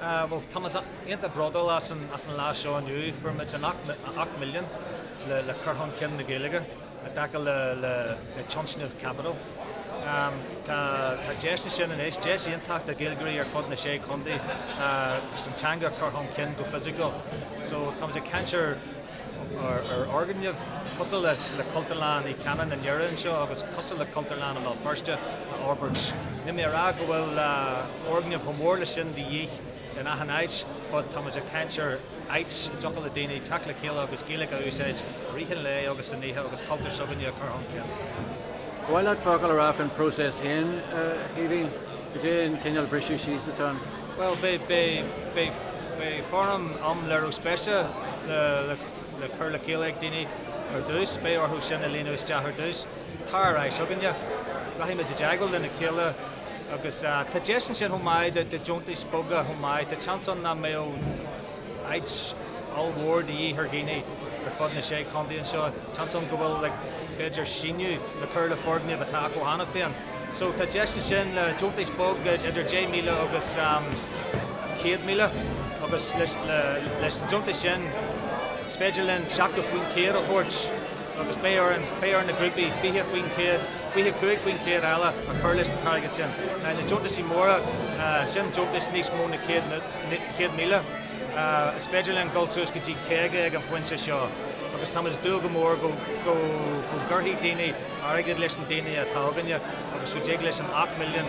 Well, Thomas, ain't the brother as an last show on you from it's an 8 million le Curhon Kin the Gaeilge, a tackle le Chunching of Capital. Ta Jesse Shin and Jesse intact the Gaeilge fod na sé Condi, some Changa Curhon Kin go physical. So Thomas a cancer or organ of Cussel le Culterland I Canon and Urine show was Cussel le Culterland and first Orbridge. Nimi Arag will organ of Homorla Shin the Ye in Ahanage, but Thomas a cancer H Jockle the Dini, Tackle Kill August Gaelic usage, Rihan Lay, August and Niha, August Culter Subbing Curhon Kin. While that focal raff and process in heaving, in Kenyan British she's the turn. Well, be forum Lero Special, the Curla Gaelic Dini, or Deuce, Bay or Hussein Elino Stahar Deuce, Tar I Subbing Rahim is a Jaggle and a Killer. Agus Tajessin sin homai the Jonty Spoga homai the chance on na meo H all ward the Hergini or fod na sé Condi and so chance on go like Bedger Shinu the Curl of Fordney of Ataco Hanafian. So Tajessin sin Jonty Spog idir J Mila agus Cade Mila agus les Jonty sin Svedgelin Shakto Fuin Cade of Horch agus Bayer and the groupie Fiha Fuin Cade Fiha Kuig Fuin Cade Ala a Curlis and target sin. Now the Jonty Simora sin Jonty Sneaks Mona Cade Mila Svedgelin Goldsus Kiti Kege and Fuincha Shaw. Agus Thomas Dugamore go Gerry Dini Arigid listen Dini at Tauganya agus Sujig listen 8 million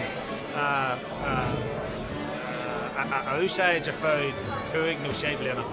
outside of Kuig no shave lena.